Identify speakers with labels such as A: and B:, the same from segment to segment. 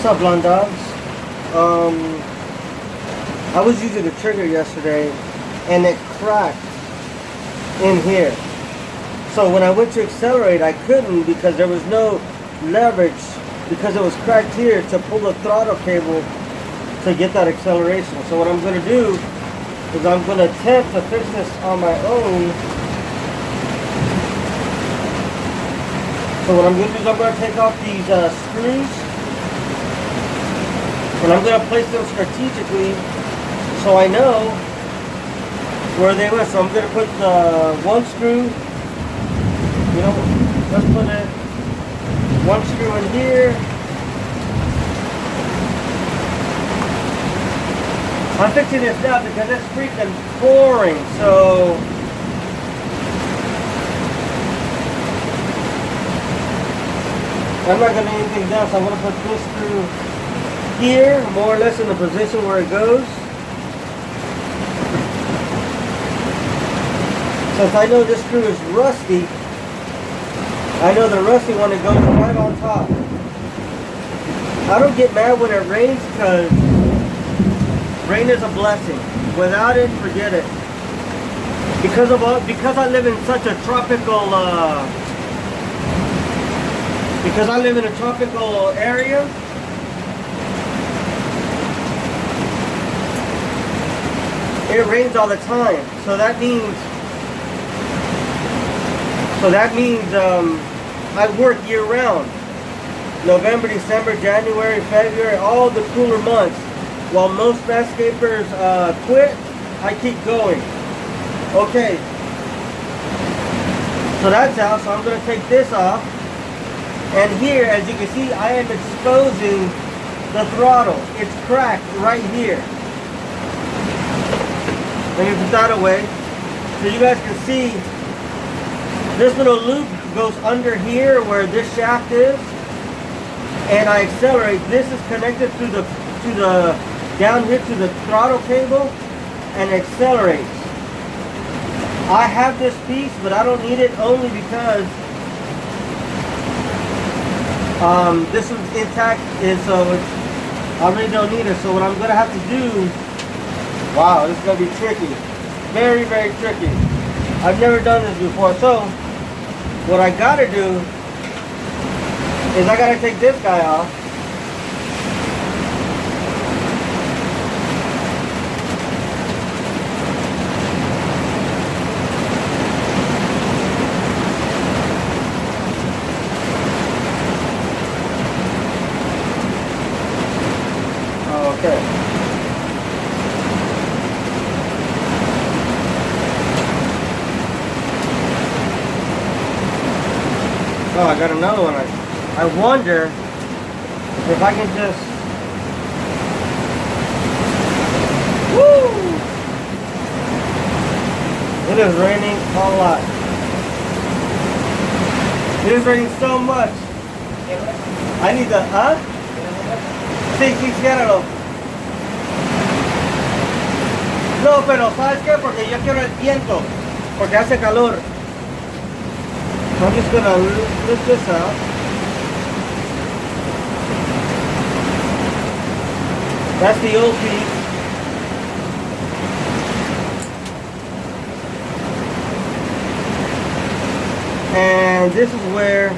A: What's up, Blonde Dogs? I was using the trigger yesterday and it cracked in here. So when I went to accelerate, I couldn't because there was no leverage because it was cracked here to pull the throttle cable to get that acceleration. So what I'm going to do is I'm going to attempt to fix this on my own. So what I'm going to do is I'm going to take off these screws. And I'm going to place them strategically so I know where they went. So I'm going to put the one screw, you know, let's put it one screw in here. I'm fixing this now because it's freaking pouring. So I'm not going to do anything down. So I'm going to put this screw here, more or less in the position where it goes. Since I know this screw is rusty, I know the rusty one that goes right on top. I don't get mad when it rains because rain is a blessing. Without it, forget it. Because I live in such a tropical area. It rains all the time, so that means I work year round. November, December, January, February, all the cooler months. While most landscapers quit, I keep going. Okay, so that's out. So I'm going to take this off, and here, as you can see, I am exposing the throttle. It's cracked right here. Let me put that away so you guys can see this little loop goes under here where this shaft is, and I accelerate. This is connected to the down here to the throttle cable and accelerates. I have this piece, but I don't need it only because this one's intact, and so I really don't need it. So what I'm gonna have to do. Wow, this is going to be tricky. Very, very tricky. I've never done this before. So, what I got to do is I got to take this guy off. Okay. Oh, I got another one. I wonder if I can just... Woo! It is raining a lot. It is raining so much. I need the... ¿Ah? Sí, ciérralo. No, pero ¿sabes qué? Porque yo quiero el viento. Porque hace calor. I'm just going to lift this out. That's the old piece. And this is where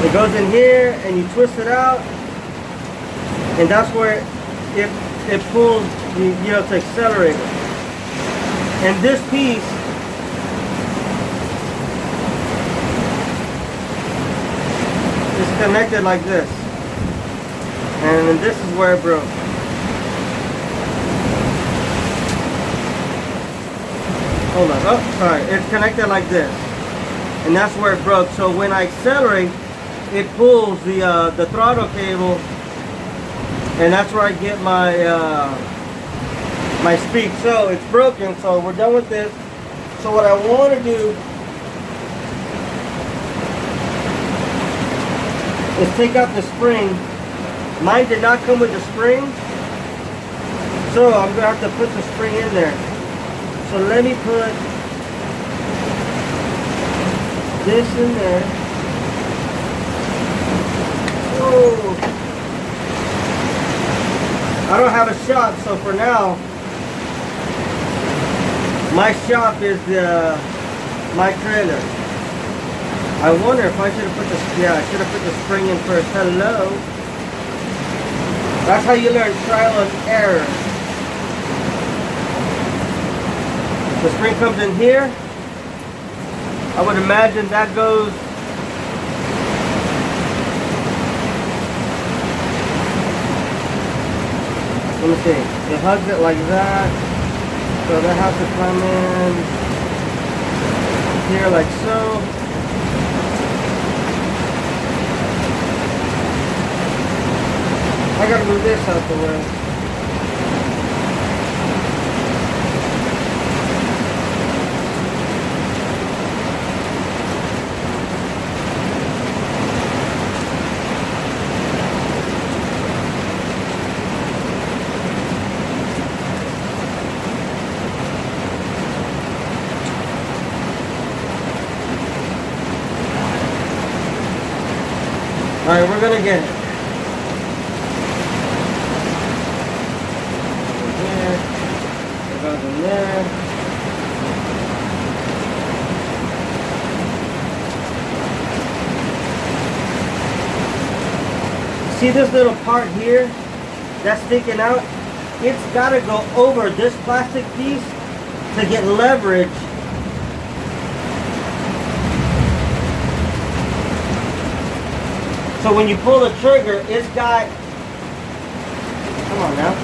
A: it goes in here and you twist it out. And that's where it pulls, you know, to accelerate it. And this piece connected like this, and this is where it broke. Hold on, oh sorry, it's connected like this, and that's where it broke. So when I accelerate, it pulls the throttle cable, and that's where I get my my speed. So it's broken, so we're done with this. So what I want to do is take out the spring. Mine did not come with the spring, so I'm gonna have to put the spring in there. So let me put this in there. Whoa. I don't have a shop, so for now, my shop is my trailer. I wonder if I should have put the, yeah, I should have put the spring in first. Hello. That's how you learn trial and error. The spring comes in here. I would imagine that goes let me see. It hugs it like that. So that has to come in here like so. I gotta move this out the way. Alright, we're gonna get it. There. It goes in there. See this little part here that's sticking out? It's gotta go over this plastic piece to get leverage. So when you pull the trigger, it's got, come on now.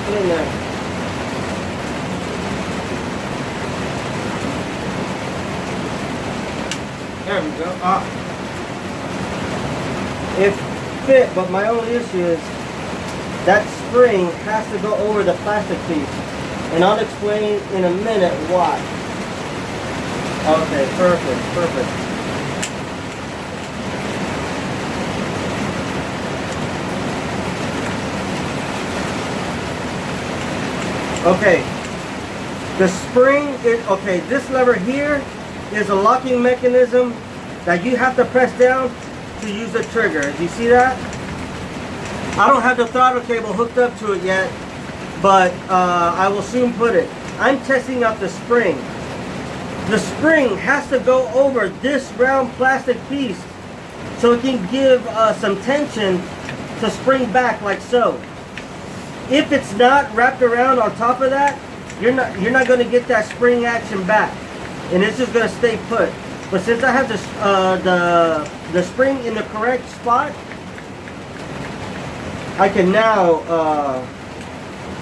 A: Put it in there. There we go. Ah. It fit, but my only issue is that spring has to go over the plastic piece. And I'll explain in a minute why. Okay, perfect, perfect. Okay, the spring is, okay, this lever here is a locking mechanism that you have to press down to use the trigger. Do you see that? I don't have the throttle cable hooked up to it yet, but I will soon put it. I'm testing out the spring. The spring has to go over this round plastic piece so it can give some tension to spring back like so. If it's not wrapped around on top of that, you're not going to get that spring action back, and it's just going to stay put. But since I have the spring in the correct spot, I can now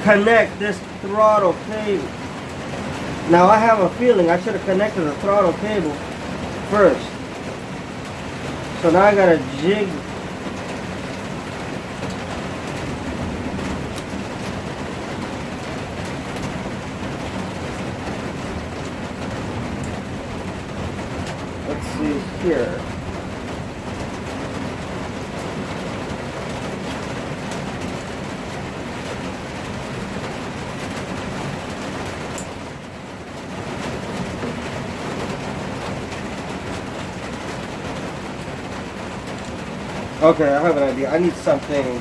A: connect this throttle cable. Now I have a feeling I should have connected the throttle cable first. So now I gotta jig. Let's see here. Okay, I have an idea. I need something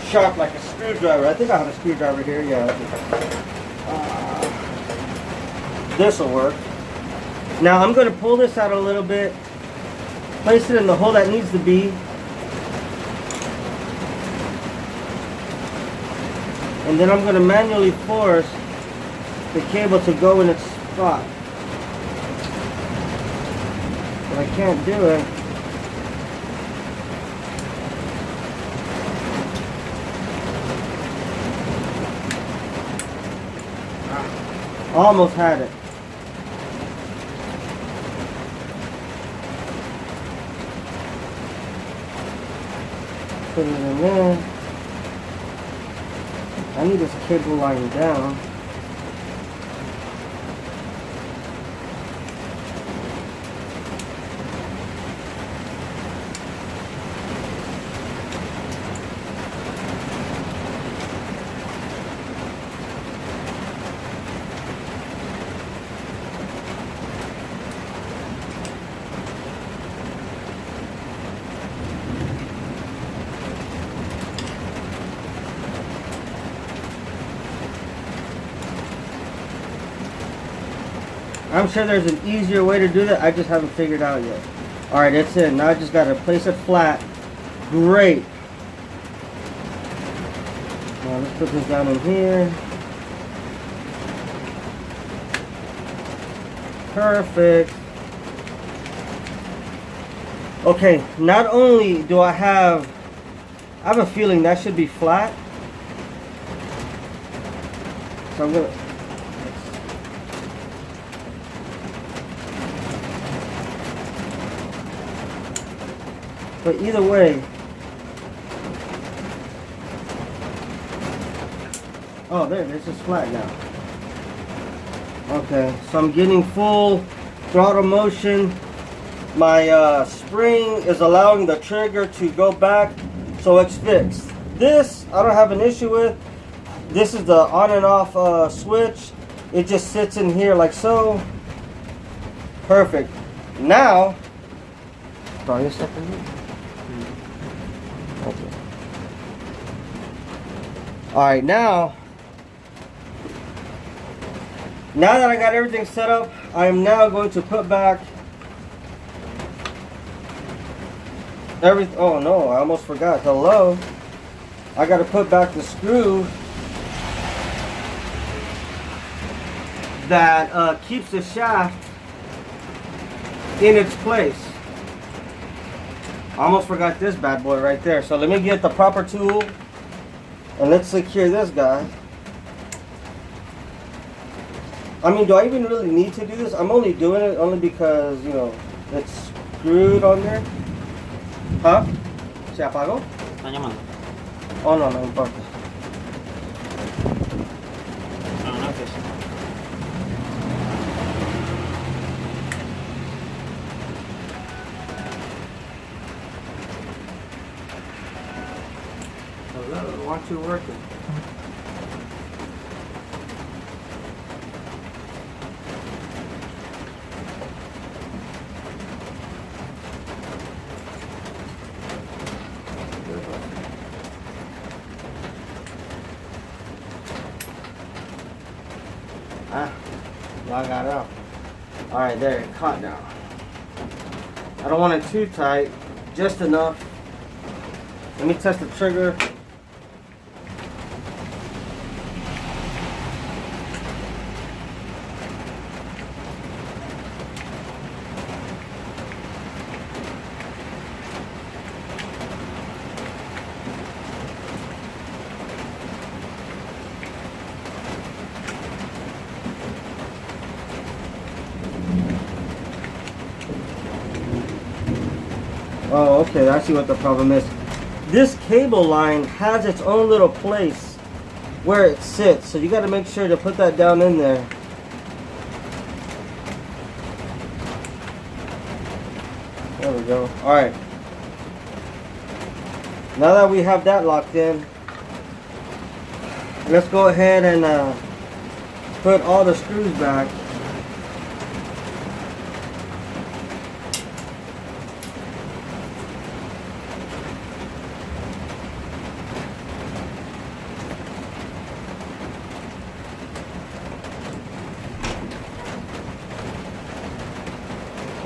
A: sharp like a screwdriver. I think I have a screwdriver here. Yeah. This will work. Now I'm going to pull this out a little bit, place it in the hole that needs to be, and then I'm going to manually force the cable to go in its spot. But I can't do it. Almost had it. Put it in there. I need this cable line down. I'm sure there's an easier way to do that. I just haven't figured out yet. All right, that's it. Now I just got to place it flat. Great. Now let's put this down in here. Perfect. Okay, not only do I have a feeling that should be flat. So I'm gonna. But either way. Oh, there, this is flat now. Okay, so I'm getting full throttle motion. My spring is allowing the trigger to go back, so it's fixed. This, I don't have an issue with. This is the on and off switch. It just sits in here like so. Perfect. Now, okay. All right, now that I got everything set up, I am now going to put back everything. Oh no, I almost forgot. Hello. I got to put back the screw that keeps the shaft in its place. I almost forgot this bad boy right there. So let me get the proper tool and let's secure this guy. I mean, do I even really need to do this? I'm only doing it only because, you know, it's screwed on there. Huh? ¿Se apagó?
B: Está llamando.
A: Oh, no, no importa.
B: No, no es eso.
A: Hello, why aren't you working? Ah, I got out. Alright, there, it caught now. I don't want it too tight, just enough. Let me test the trigger. Oh, okay, I see what the problem is. This cable line has its own little place where it sits, so you got to make sure to put that down in there. There we go. Alright. Now that we have that locked in, let's go ahead and put all the screws back.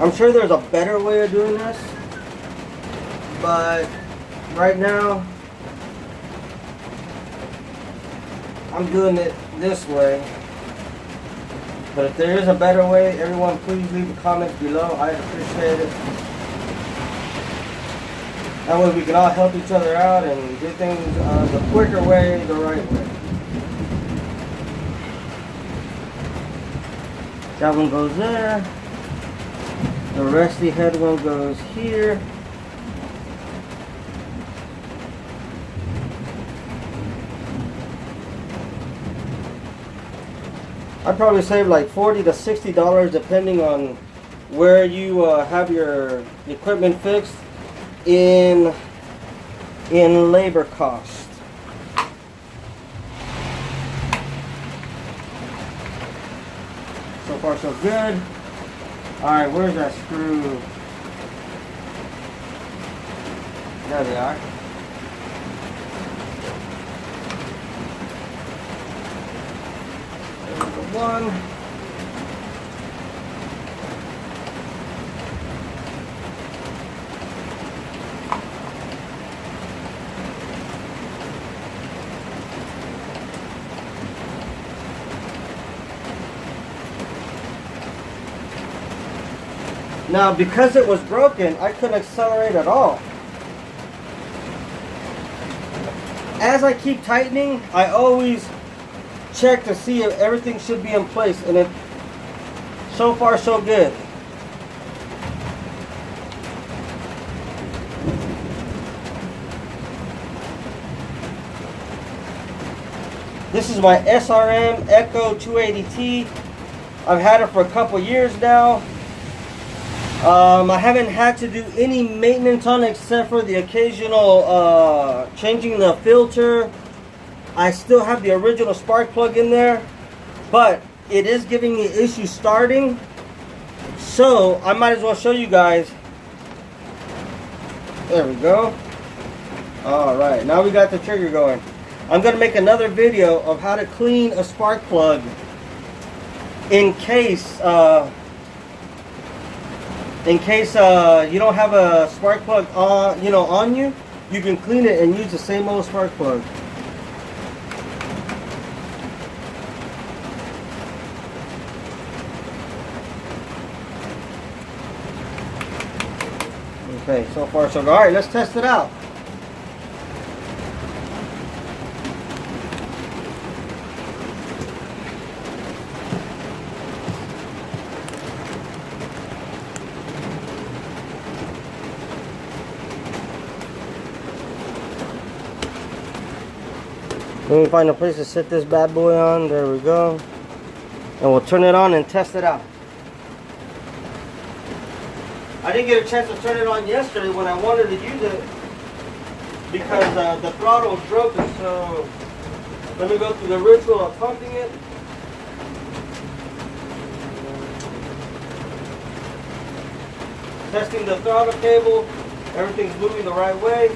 A: I'm sure there's a better way of doing this, but right now I'm doing it this way. But if there is a better way, everyone please leave the comments below. I appreciate it. That way we can all help each other out and do things the quicker way, the right way. That one goes there. The resty head one goes here. I'd probably save like $40 to $60 depending on where you have your equipment fixed in labor cost. So far so good. Alright, where's that screw? There they are. There's the one. Now, because it was broken, I couldn't accelerate at all. As I keep tightening, I always check to see if everything should be in place, and it so far so good. This is my SRM Echo 280T. I've had it for a couple years now. I haven't had to do any maintenance on it except for the occasional changing the filter. I still have the original spark plug in there, but it is giving me issues starting. So I might as well show you guys. There we go. Alright, now we got the trigger going. I'm going to make another video of how to clean a spark plug in case you don't have a spark plug on you. You can clean it and use the same old spark plug. Okay, so far so good. Alright, let's test it out. Let me find a place to set this bad boy on. There we go. And we'll turn it on and test it out. I didn't get a chance to turn it on yesterday when I wanted to use it because the throttle was broken. So let me go through the ritual of pumping it. Testing the throttle cable. Everything's moving the right way.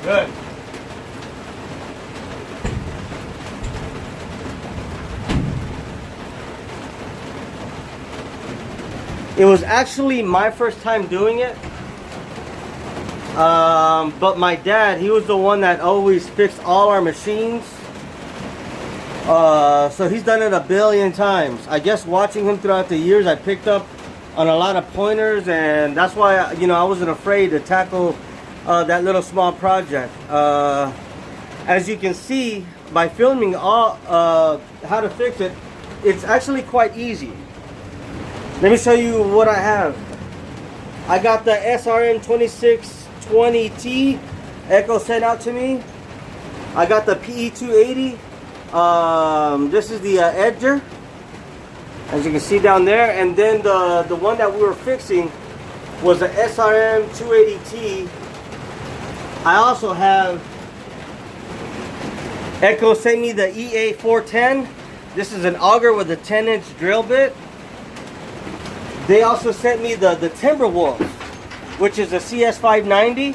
A: Good. It was actually my first time doing it. But my dad, he was the one that always fixed all our machines. So he's done it a billion times. I guess watching him throughout the years, I picked up on a lot of pointers, and that's why I wasn't afraid to tackle that little small project. As you can see by filming all how to fix it, it's actually quite easy. Let me show you what I have. I got the SRM 2620T Echo sent out to me. I got the PE 280. This is the edger, as you can see down there, and then the one that we were fixing was the SRM 280T. I also have Echo sent me the EA 410. This is an auger with a 10-inch drill bit. They also sent me the Timberwolf, which is a CS 590.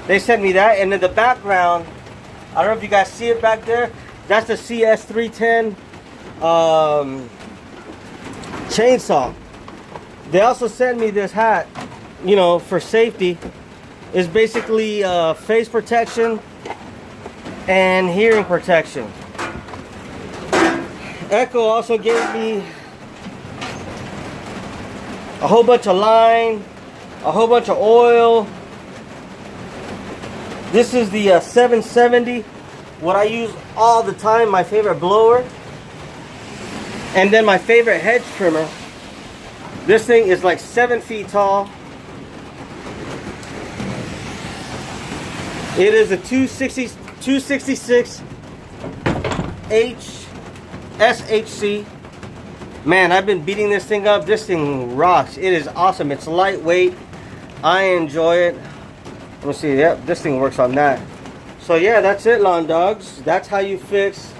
A: They sent me that, and in the background, I don't know if you guys see it back there. That's the CS 310 chainsaw. They also sent me this hat, for safety. It's basically face protection and hearing protection. Echo also gave me a whole bunch of line, a whole bunch of oil. This is the 770, what I use all the time, my favorite blower. And then my favorite hedge trimmer. This thing is like 7 feet tall. It is a 266 SHC. Man, I've been beating this thing up. This thing rocks. It is awesome. It's lightweight. I enjoy it. Let me see. Yep, this thing works on that. So yeah, that's it, lawn dogs. That's how you fix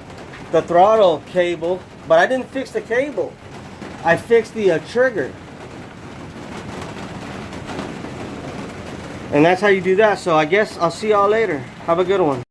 A: the throttle cable. But I didn't fix the cable. I fixed the trigger. And that's how you do that. So I guess I'll see y'all later. Have a good one.